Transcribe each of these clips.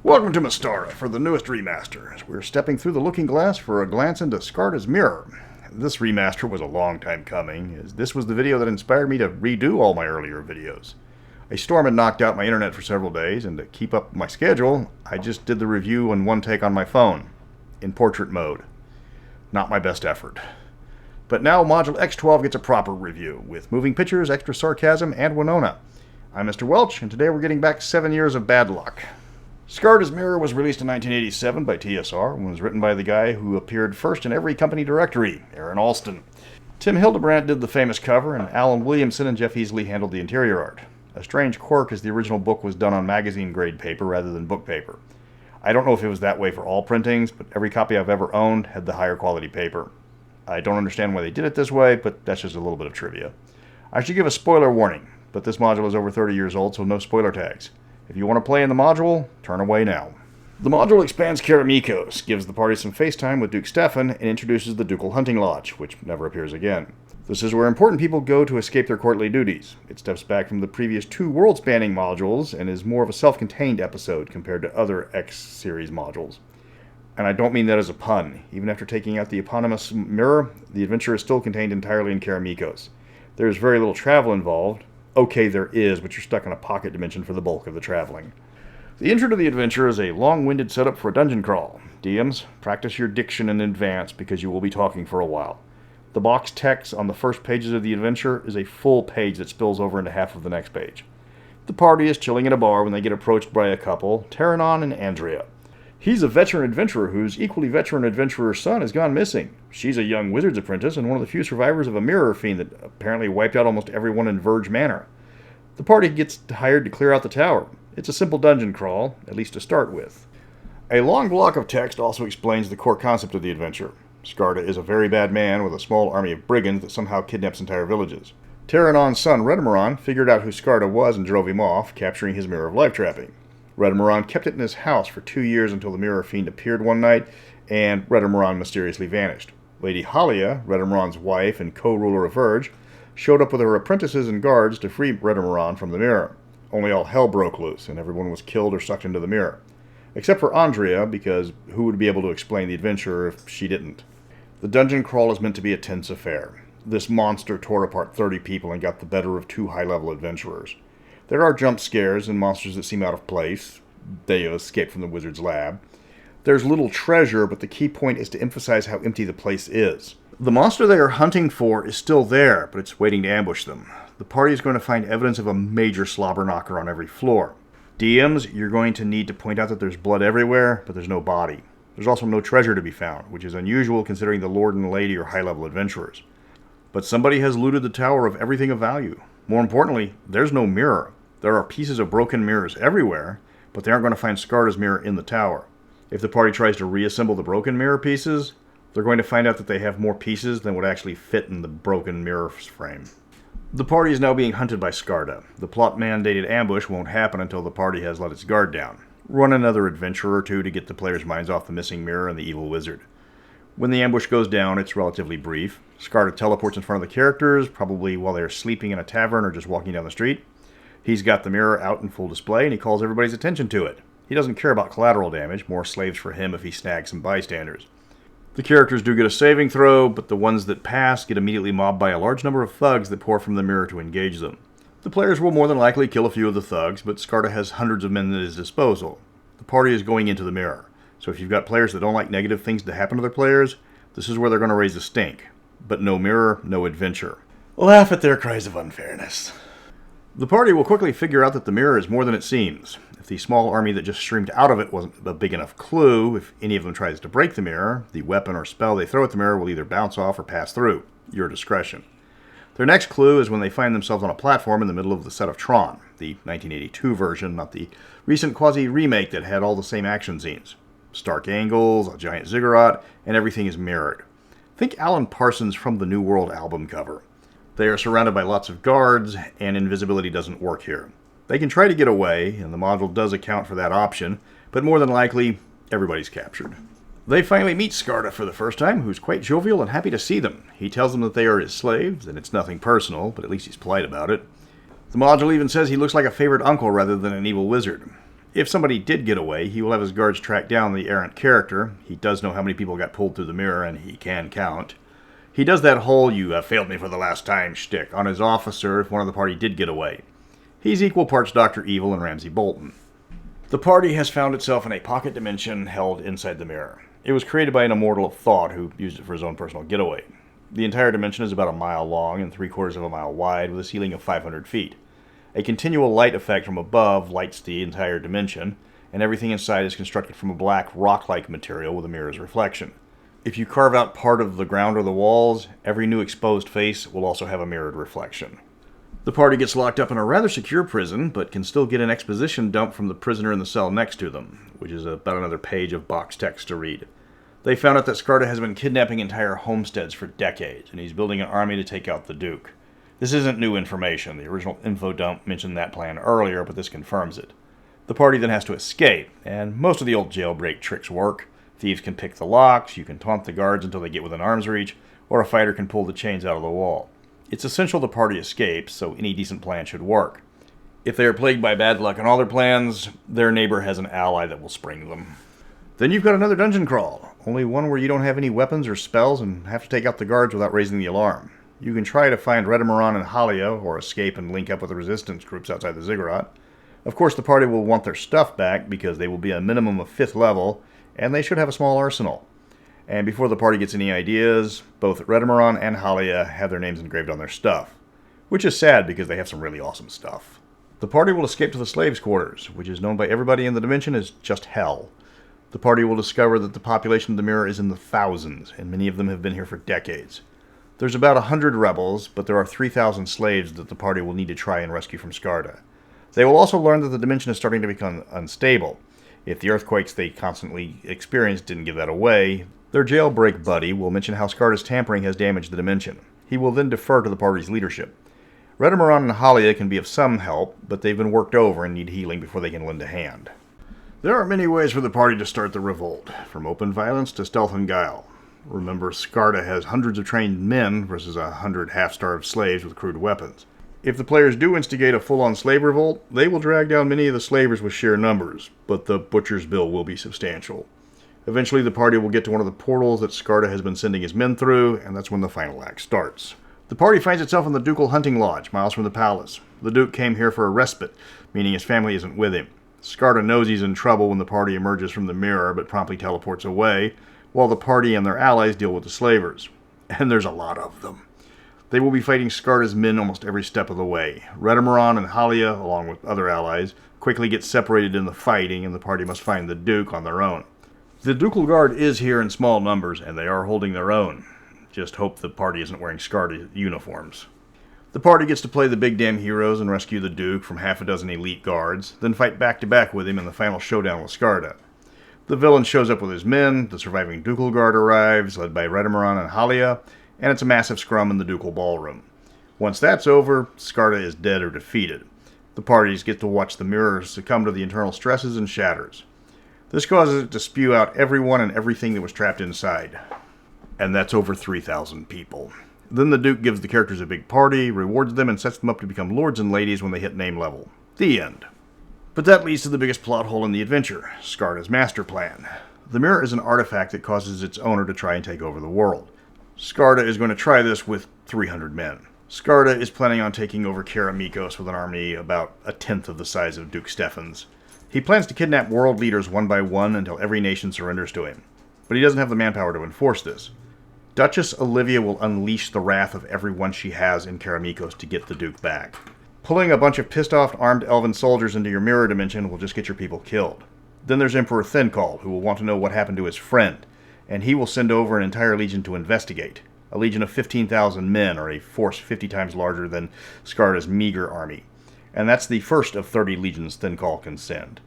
Welcome to Mystara for the newest remaster, as we're stepping through the looking glass for a glance into Skarda's mirror. This remaster was a long time coming, as this was the video that inspired me to redo all my earlier videos. A storm had knocked out my internet for several days, and to keep up my schedule, I just did the review in one take on my phone, in portrait mode. Not my best effort. But now Module X12 gets a proper review, with moving pictures, extra sarcasm, and Winona. I'm Mr. Welch, and today we're getting back 7 years of bad luck. Skarda's Mirror was released in 1987 by TSR and was written by the guy who appeared first in every company directory, Aaron Alston. Tim Hildebrandt did the famous cover, and Alan Williamson and Jeff Easley handled the interior art. A strange quirk is the original book was done on magazine-grade paper rather than book paper. I don't know if it was that way for all printings, but every copy I've ever owned had the higher quality paper. I don't understand why they did it this way, but that's just a little bit of trivia. I should give a spoiler warning, but this module is over 30 years old, so no spoiler tags. If you want to play in the module, turn away now. The module expands Karamikos, gives the party some FaceTime with Duke Stefan, and introduces the Ducal Hunting Lodge, which never appears again. This is where important people go to escape their courtly duties. It steps back from the previous two world-spanning modules and is more of a self-contained episode compared to other X-series modules. And I don't mean that as a pun. Even after taking out the eponymous mirror, the adventure is still contained entirely in Karamikos. There is very little travel involved. Okay, there is, but you're stuck in a pocket dimension for the bulk of the traveling. The intro to the adventure is a long-winded setup for a dungeon crawl. DMs, practice your diction in advance because you will be talking for a while. The box text on the first pages of the adventure is a full page that spills over into half of the next page. The party is chilling in a bar when they get approached by a couple, Taranon and Andrea. He's a veteran adventurer whose equally veteran adventurer's son has gone missing. She's a young wizard's apprentice and one of the few survivors of a mirror fiend that apparently wiped out almost everyone in Verge Manor. The party gets hired to clear out the tower. It's a simple dungeon crawl, at least to start with. A long block of text also explains the core concept of the adventure. Skarda is a very bad man with a small army of brigands that somehow kidnaps entire villages. Taranon's son, Redemaron, figured out who Skarda was and drove him off, capturing his mirror of life trapping. Redemaron kept it in his house for 2 years until the mirror fiend appeared one night, and Redemaron mysteriously vanished. Lady Halia, Redemaron's wife and co-ruler of Verge, showed up with her apprentices and guards to free Redemaron from the mirror. Only all hell broke loose, and everyone was killed or sucked into the mirror. Except for Andrea, because who would be able to explain the adventure if she didn't? The dungeon crawl is meant to be a tense affair. This monster tore apart 30 people and got the better of 2 high-level adventurers. There are jump scares and monsters that seem out of place. They escape from the wizard's lab. There's little treasure, but the key point is to emphasize how empty the place is. The monster they are hunting for is still there, but it's waiting to ambush them. The party is going to find evidence of a major slobber knocker on every floor. DMs, you're going to need to point out that there's blood everywhere, but there's no body. There's also no treasure to be found, which is unusual considering the lord and lady are high-level adventurers. But somebody has looted the tower of everything of value. More importantly, there's no mirror. There are pieces of broken mirrors everywhere, but they aren't going to find Skarda's mirror in the tower. If the party tries to reassemble the broken mirror pieces, they're going to find out that they have more pieces than would actually fit in the broken mirror frame. The party is now being hunted by Skarda. The plot-mandated ambush won't happen until the party has let its guard down. Run another adventure or two to get the players' minds off the missing mirror and the evil wizard. When the ambush goes down, it's relatively brief. Skarda teleports in front of the characters, probably while they're sleeping in a tavern or just walking down the street. He's got the mirror out in full display, and he calls everybody's attention to it. He doesn't care about collateral damage, more slaves for him if he snags some bystanders. The characters do get a saving throw, but the ones that pass get immediately mobbed by a large number of thugs that pour from the mirror to engage them. The players will more than likely kill a few of the thugs, but Skarda has hundreds of men at his disposal. The party is going into the mirror, so if you've got players that don't like negative things to happen to their players, this is where they're going to raise the stink. But no mirror, no adventure. Laugh at their cries of unfairness. The party will quickly figure out that the mirror is more than it seems. If the small army that just streamed out of it wasn't a big enough clue, if any of them tries to break the mirror, the weapon or spell they throw at the mirror will either bounce off or pass through. Your discretion. Their next clue is when they find themselves on a platform in the middle of the set of Tron, the 1982 version, not the recent quasi-remake that had all the same action scenes. Stark angles, a giant ziggurat, and everything is mirrored. Think Alan Parsons from the New World album cover. They are surrounded by lots of guards, and invisibility doesn't work here. They can try to get away, and the module does account for that option, but more than likely, everybody's captured. They finally meet Skarda for the first time, who's quite jovial and happy to see them. He tells them that they are his slaves, and it's nothing personal, but at least he's polite about it. The module even says he looks like a favorite uncle rather than an evil wizard. If somebody did get away, he will have his guards track down the errant character. He does know how many people got pulled through the mirror, and he can count. He does that whole "you have failed me for the last time" shtick on his officer if one of the party did get away. He's equal parts Dr. Evil and Ramsay Bolton. The party has found itself in a pocket dimension held inside the mirror. It was created by an immortal of thought who used it for his own personal getaway. The entire dimension is about a mile long and 3/4 of a mile wide with a ceiling of 500 feet. A continual light effect from above lights the entire dimension, and everything inside is constructed from a black rock-like material with a mirror's reflection. If you carve out part of the ground or the walls, every new exposed face will also have a mirrored reflection. The party gets locked up in a rather secure prison, but can still get an exposition dump from the prisoner in the cell next to them, which is about another page of box text to read. They found out that Skarda has been kidnapping entire homesteads for decades, and he's building an army to take out the Duke. This isn't new information. The original info dump mentioned that plan earlier, but this confirms it. The party then has to escape, and most of the old jailbreak tricks work. Thieves can pick the locks, you can taunt the guards until they get within arm's reach, or a fighter can pull the chains out of the wall. It's essential the party escapes, so any decent plan should work. If they are plagued by bad luck in all their plans, their neighbor has an ally that will spring them. Then you've got another dungeon crawl, only one where you don't have any weapons or spells and have to take out the guards without raising the alarm. You can try to find Redemaron and Halia, or escape and link up with the resistance groups outside the ziggurat. Of course, the party will want their stuff back because they will be a minimum of 5th level, and they should have a small arsenal. And before the party gets any ideas, both Redemaron and Halia have their names engraved on their stuff, which is sad because they have some really awesome stuff. The party will escape to the slaves' quarters, which is known by everybody in the dimension as just hell. The party will discover that the population of the mirror is in the thousands, and many of them have been here for decades. There's about 100 rebels, but there are 3,000 slaves that the party will need to try and rescue from Skarda. They will also learn that the dimension is starting to become unstable. If the earthquakes they constantly experienced didn't give that away, their jailbreak buddy will mention how Skarda's tampering has damaged the dimension. He will then defer to the party's leadership. Redemaron and Halia can be of some help, but they've been worked over and need healing before they can lend a hand. There are many ways for the party to start the revolt, from open violence to stealth and guile. Remember, Skarda has hundreds of trained men versus 100 half-starved slaves with crude weapons. If the players do instigate a full-on slave revolt, they will drag down many of the slavers with sheer numbers, but the butcher's bill will be substantial. Eventually, the party will get to one of the portals that Skarda has been sending his men through, and that's when the final act starts. The party finds itself in the ducal hunting lodge, miles from the palace. The Duke came here for a respite, meaning his family isn't with him. Skarda knows he's in trouble when the party emerges from the mirror, but promptly teleports away, while the party and their allies deal with the slavers. And there's a lot of them. They will be fighting Skarda's men almost every step of the way. Redemaron and Halia, along with other allies, quickly get separated in the fighting, and the party must find the Duke on their own. The Ducal Guard is here in small numbers, and they are holding their own. Just hope the party isn't wearing Skarda uniforms. The party gets to play the big damn heroes and rescue the Duke from half a dozen elite guards, then fight back-to-back with him in the final showdown with Skarda. The villain shows up with his men, the surviving Ducal Guard arrives, led by Redemaron and Halia, and it's a massive scrum in the Ducal Ballroom. Once that's over, Skarda is dead or defeated. The parties get to watch the mirror succumb to the internal stresses and shatters. This causes it to spew out everyone and everything that was trapped inside. And that's over 3,000 people. Then the Duke gives the characters a big party, rewards them, and sets them up to become lords and ladies when they hit name level. The end. But that leads to the biggest plot hole in the adventure, Skarda's master plan. The mirror is an artifact that causes its owner to try and take over the world. Skarda is going to try this with 300 men. Skarda is planning on taking over Keramikos with an army about 1/10 of the size of Duke Stefan's. He plans to kidnap world leaders one by one until every nation surrenders to him. But he doesn't have the manpower to enforce this. Duchess Olivia will unleash the wrath of everyone she has in Keramikos to get the Duke back. Pulling a bunch of pissed-off armed elven soldiers into your mirror dimension will just get your people killed. Then there's Emperor Thincall, who will want to know what happened to his friend, and he will send over an entire legion to investigate. A legion of 15,000 men, or a force 50 times larger than Skarda's meager army. And that's the first of 30 legions Thincall can send.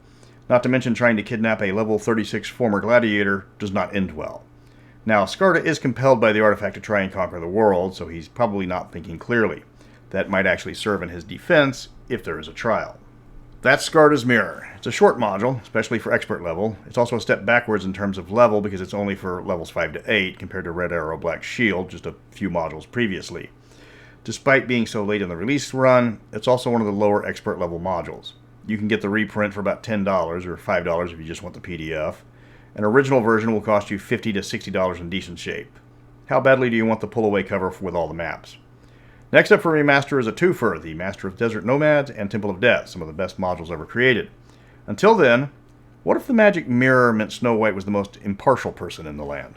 Not to mention trying to kidnap a level 36 former gladiator does not end well. Now, Skarda is compelled by the artifact to try and conquer the world, so he's probably not thinking clearly. That might actually serve in his defense if there is a trial. That's Skarda's Mirror. It's a short module, especially for expert level. It's also a step backwards in terms of level because it's only for levels 5 to 8 compared to Red Arrow Black Shield, just a few modules previously. Despite being so late in the release run, it's also one of the lower expert level modules. You can get the reprint for about $10 or $5 if you just want the PDF. An original version will cost you $50 to $60 in decent shape. How badly do you want the pull-away cover with all the maps? Next up for remaster is a twofer, the Master of Desert Nomads and Temple of Death, some of the best modules ever created. Until then, what if the magic mirror meant Snow White was the most impartial person in the land?